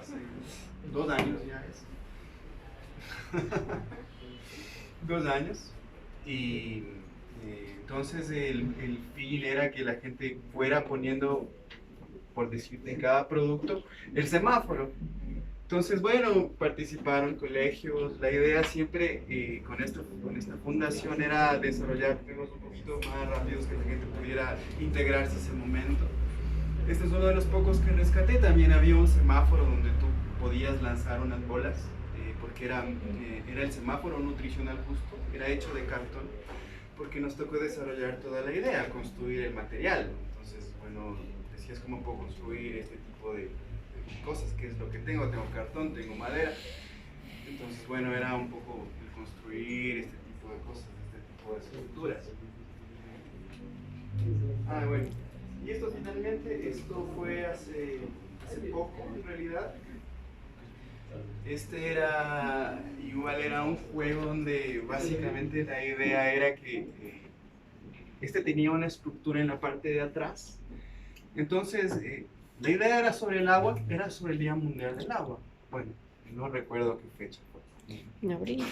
hace 2 años ya es. 2 años. Y entonces el fin era que la gente fuera poniendo, por decirte, en cada producto el semáforo. Entonces, bueno, participaron colegios. La idea siempre con esta fundación era desarrollar temas un poquito más rápidos, que la gente pudiera integrarse a ese momento. Este es uno de los pocos que rescaté. También había un semáforo donde tú podías lanzar unas bolas, porque era el semáforo nutricional justo, era hecho de cartón, porque nos tocó desarrollar toda la idea, construir el material. Entonces, bueno, decías cómo puedo construir este tipo de cosas, qué es lo que tengo cartón, tengo madera. Entonces, bueno, era un poco el construir este tipo de cosas, este tipo de estructuras. Bueno, y esto finalmente, esto fue hace poco en realidad. Este era un juego donde básicamente la idea era que este tenía una estructura en la parte de atrás. Entonces, la idea era sobre el agua, era sobre el Día Mundial del Agua. Bueno, no recuerdo qué fecha fue. En abril.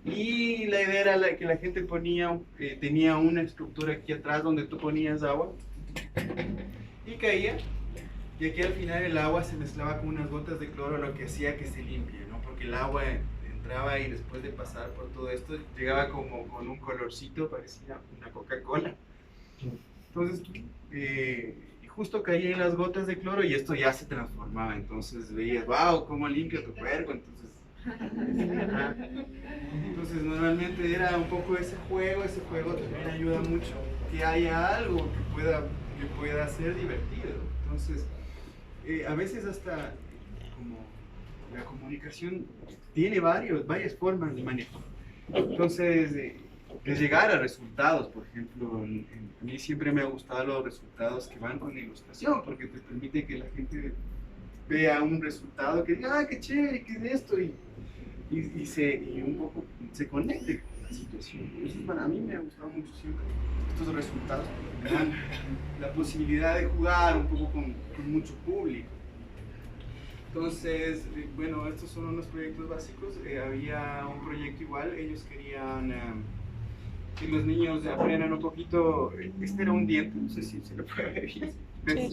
Y la idea era que la gente tenía una estructura aquí atrás donde tú ponías agua y caía. Y aquí al final el agua se mezclaba con unas gotas de cloro, lo que hacía que se limpie, ¿no? Porque el agua entraba y después de pasar por todo esto llegaba como con un colorcito, parecía una Coca-Cola. Entonces, justo caía en las gotas de cloro y esto ya se transformaba. Entonces veías, wow, cómo limpia tu cuerpo. Entonces normalmente era un poco ese juego también ayuda mucho que haya algo que pueda ser divertido. Entonces, a veces hasta como la comunicación tiene varias formas de manejo. Entonces, de llegar a resultados, por ejemplo, a mí siempre me han gustado los resultados que van con ilustración, porque te permite que la gente vea un resultado que diga, qué chévere, qué es esto, y un poco se conecte con la situación. Entonces, para mí me ha gustado mucho siempre estos resultados, porque me dan la posibilidad de jugar un poco con mucho público. Entonces, bueno, estos son unos proyectos básicos. Había un proyecto igual, ellos querían que los niños aprendan un poquito. Este era un diente, no sé si se lo puede ver bien. Sí,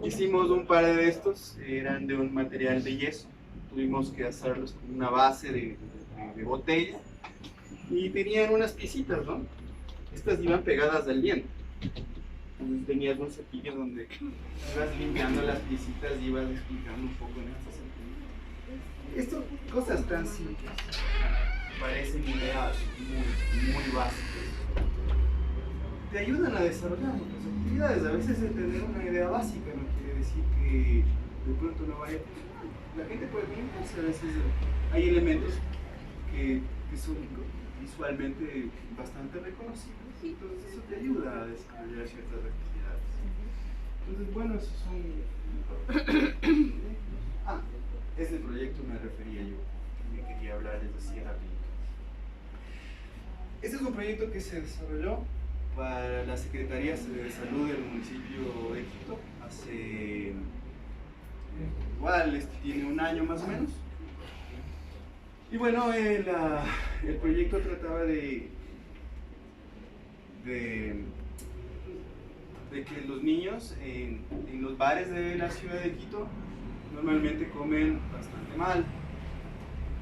hicimos un par de estos, eran de un material de yeso. Tuvimos que hacerlos con una base de botella y tenían unas piecitas, ¿no? Estas iban pegadas al diente. Entonces tenías un cepillo donde ibas limpiando las piecitas y ibas explicando un poco en este sentido. Estas cosas tan simples parecen ideas muy básicas. Te ayudan a desarrollar muchas actividades. A veces el tener una idea básica no quiere decir que de pronto no vaya a funcionar. La gente puede conectarse, a veces hay elementos que son visualmente bastante reconocibles, entonces eso te ayuda a desarrollar ciertas actividades. Entonces, bueno, esos son... ese proyecto me refería yo, que me quería hablar desde así rapidito. Este es un proyecto que se desarrolló para la Secretaría de Salud del municipio de Quito hace... igual, tiene un año más o menos. Y bueno, el proyecto trataba de que los niños en los bares de la ciudad de Quito normalmente comen bastante mal.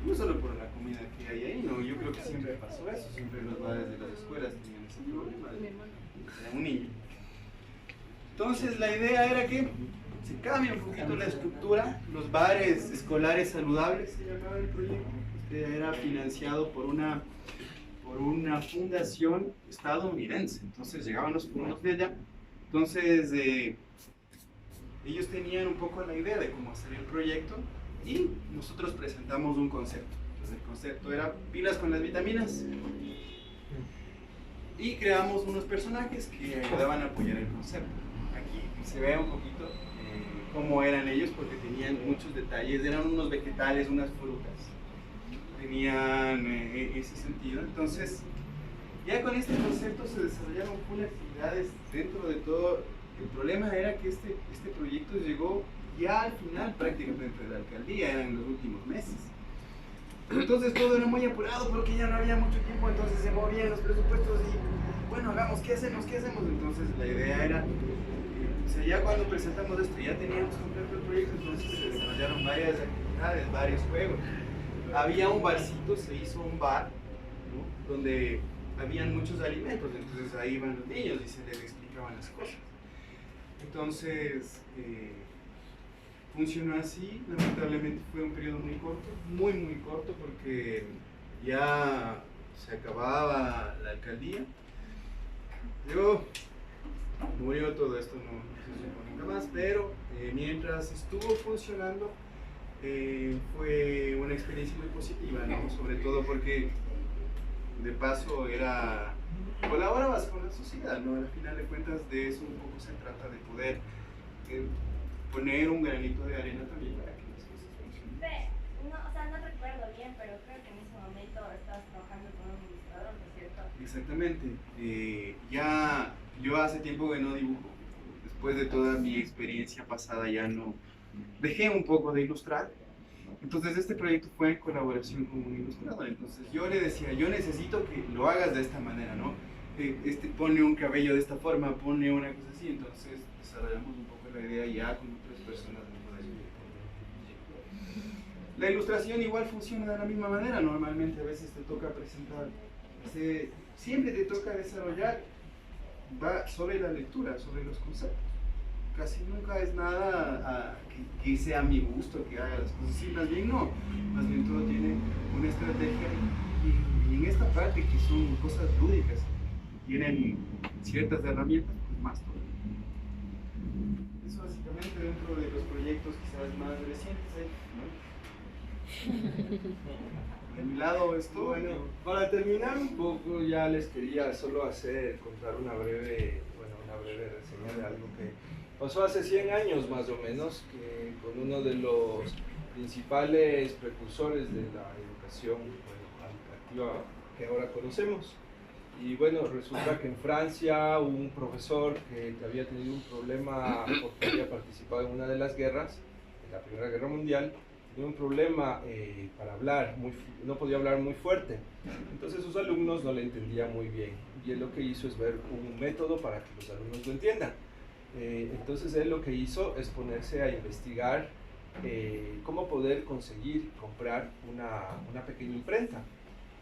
No solo por la comida que hay ahí, no, yo creo que siempre pasó eso, siempre los bares de las escuelas tenían ese problema de un niño. Entonces la idea era que se cambie un poquito la estructura, los bares escolares saludables se llamaba el proyecto. Era financiado por una fundación estadounidense. Entonces llegaban los fondos de allá. Entonces ellos tenían un poco la idea de cómo hacer el proyecto y nosotros presentamos un concepto. Entonces el concepto era pilas con las vitaminas y creamos unos personajes que ayudaban a apoyar el concepto. Aquí se ve un poquito cómo eran ellos, porque tenían muchos detalles, eran unos vegetales, unas frutas, tenían ese sentido. Entonces ya con este concepto se desarrollaron full actividades dentro de todo. El problema era que este proyecto llegó ya al final prácticamente de la alcaldía, eran los últimos meses. Entonces todo era muy apurado porque ya no había mucho tiempo, entonces se movían los presupuestos y bueno, hagamos, ¿qué hacemos? ¿Qué hacemos? Entonces la idea era, o sea, ya cuando presentamos esto ya teníamos completo el proyecto, entonces se desarrollaron varias actividades, varios juegos. Había un barcito, se hizo un bar, ¿no? Donde habían muchos alimentos, entonces ahí iban los niños y se les explicaban las cosas. Entonces, funcionó así, lamentablemente fue un periodo muy corto, muy corto, porque ya se acababa la alcaldía. Luego murió todo esto, no se supo nunca más, pero mientras estuvo funcionando, fue una experiencia muy positiva, ¿no? Sobre todo porque de paso colaborabas con la sociedad, ¿no? Al final de cuentas de eso un poco se trata, de poder poner un granito de arena también para que las cosas funcionen. No, o sea, no recuerdo bien, pero creo que en ese momento estabas trabajando con un ilustrador, ¿no es cierto? Exactamente. Ya yo hace tiempo que no dibujo. Después de toda mi experiencia pasada ya no dejé un poco de ilustrar. Entonces este proyecto fue en colaboración con un ilustrador. Entonces yo le decía, yo necesito que lo hagas de esta manera, ¿no? Pone un cabello de esta forma, pone una cosa así. Entonces desarrollamos un poco la idea ya con otras personas dentro de eso. La ilustración igual funciona de la misma manera. Normalmente a veces te toca presentar, siempre te toca desarrollar, va sobre la lectura, sobre los conceptos. Casi nunca es nada que sea a mi gusto, que haga las cosas así, más bien no, más bien todo tiene una estrategia y en esta parte que son cosas lúdicas, tienen ciertas herramientas, pues más todo. Eso básicamente dentro de los proyectos quizás más recientes, ¿no? De mi lado esto, bueno, para terminar un poco ya les quería solo contar una breve reseña de algo que pasó hace 100 años más o menos, que con uno de los principales precursores de la educación educativa que ahora conocemos. Y bueno, resulta que en Francia un profesor que había tenido un problema porque había participado en una de las guerras, en la Primera Guerra Mundial, tenía un problema para hablar, no podía hablar muy fuerte. Entonces sus alumnos no le entendían muy bien. Y él lo que hizo es ver un método para que los alumnos lo entiendan. Entonces él lo que hizo es ponerse a investigar cómo poder conseguir comprar una pequeña imprenta.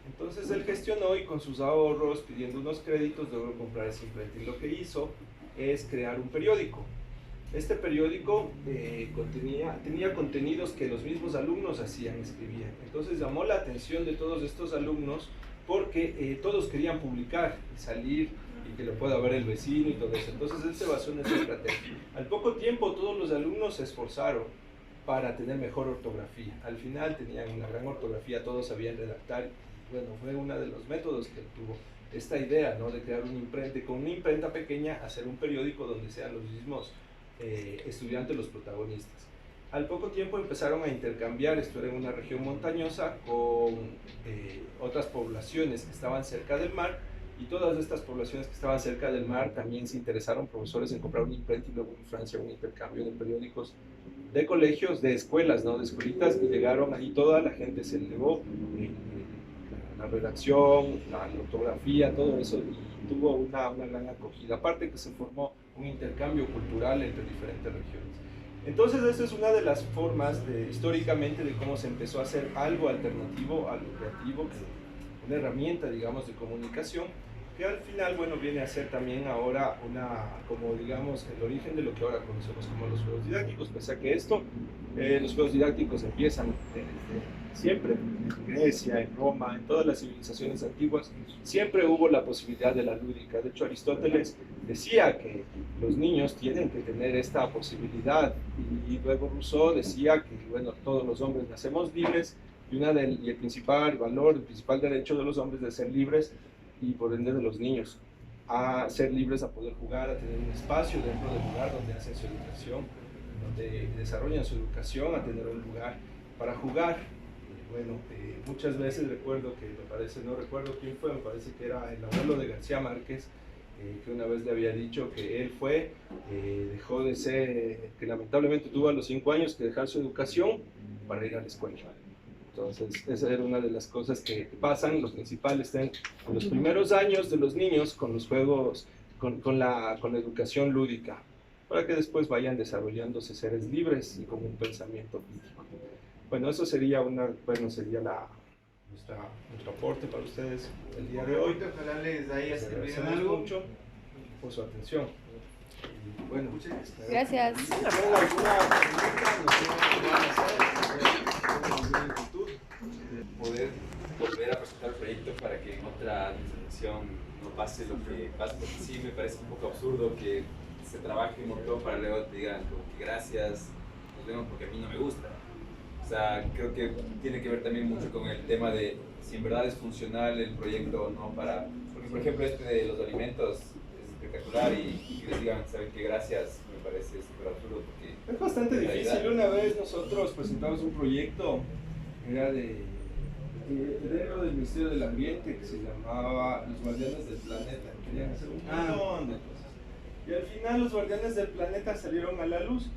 Entonces él gestionó y con sus ahorros, pidiendo unos créditos, logró comprar esa imprenta. Y lo que hizo es crear un periódico. Este periódico tenía contenidos que los mismos alumnos escribían. Entonces llamó la atención de todos estos alumnos porque todos querían publicar y salir y que lo pueda ver el vecino y todo eso. Entonces él se basó en esa estrategia. Al poco tiempo todos los alumnos se esforzaron para tener mejor ortografía. Al final tenían una gran ortografía, todos sabían redactar. Bueno, fue uno de los métodos que él tuvo. Esta idea, ¿no?, de crear una imprenta, con una imprenta pequeña, hacer un periódico donde sean los mismos estudiantes los protagonistas. Al poco tiempo empezaron a intercambiar, esto era en una región montañosa, con otras poblaciones que estaban cerca del mar, y todas estas poblaciones que estaban cerca del mar también se interesaron, profesores, en comprar una imprenta, y luego en Francia un intercambio de periódicos de colegios, de escuelas, ¿no?, de escuelitas, y llegaron ahí, toda la gente se elevó, la redacción, la ortografía, todo eso, y tuvo una gran acogida. Aparte que se formó un intercambio cultural entre diferentes regiones. Entonces esa es una de las formas históricamente de cómo se empezó a hacer algo alternativo, algo creativo, una herramienta, digamos, de comunicación, que al final, bueno, viene a ser también ahora como digamos, el origen de lo que ahora conocemos como los juegos didácticos, pese a que los juegos didácticos empiezan siempre, en Grecia, en Roma, en todas las civilizaciones antiguas, siempre hubo la posibilidad de la lúdica. De hecho, Aristóteles decía que los niños tienen que tener esta posibilidad, y luego Rousseau decía que, bueno, todos los hombres nacemos libres, y el principal valor, el principal derecho de los hombres de ser libres, y por ende de los niños, a ser libres, a poder jugar, a tener un espacio dentro del lugar donde hacen su educación, donde desarrollan su educación, a tener un lugar para jugar. Bueno, muchas veces recuerdo que, no recuerdo quién fue, me parece que era el abuelo de García Márquez, que una vez le había dicho que él fue, dejó de ser, que lamentablemente tuvo a los 5 años que dejar su educación para ir a la escuela. Entonces, esa era una de las cosas que pasan. Lo principal está en los primeros años de los niños con los juegos, con la educación lúdica, para que después vayan desarrollándose seres libres y con un pensamiento crítico. Bueno, eso sería sería nuestro aporte para ustedes el día de hoy. Ojalá les haya Les servido agradecemos algo. mucho por su atención. Y bueno, Gracias. si tienen alguna pregunta, nos van a hacer, alguna inquietud, poder volver a presentar el proyecto para que en otra administración no pase lo que pasa, porque sí me parece un poco absurdo que se trabaje un montón para luego te digan como que gracias, nos vemos porque a mí no me gusta. O sea, creo que tiene que ver también mucho con el tema de si en verdad es funcional el proyecto o no para... Porque, por ejemplo, este de los alimentos es espectacular y que les digan, ¿saben qué? Gracias, me parece súper absurdo porque... es bastante difícil. Una vez nosotros presentamos un proyecto, era dentro del Ministerio del Ambiente, que se llamaba Los Guardianes del Planeta. Querían hacer un montón de cosas. Y al final los Guardianes del Planeta salieron a la luz.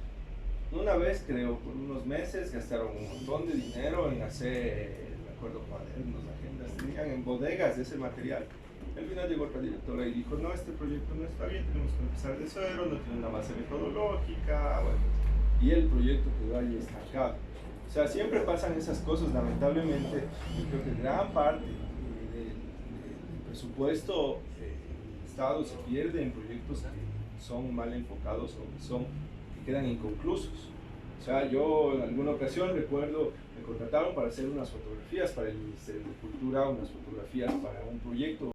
Una vez, creo, por unos meses, gastaron un montón de dinero en hacer, me acuerdo, cuadernos, agendas, tenían en bodegas de ese material. Al final llegó otra directora y dijo, no, este proyecto no está bien, tenemos que empezar de cero, no tiene una base metodológica, bueno. Y el proyecto quedó ahí estancado. O sea, siempre pasan esas cosas, lamentablemente. Yo creo que gran parte del presupuesto del Estado se pierde en proyectos que son mal enfocados o que quedan inconclusos. O sea, yo en alguna ocasión recuerdo, me contrataron para hacer unas fotografías para el Ministerio de Cultura, unas fotografías para un proyecto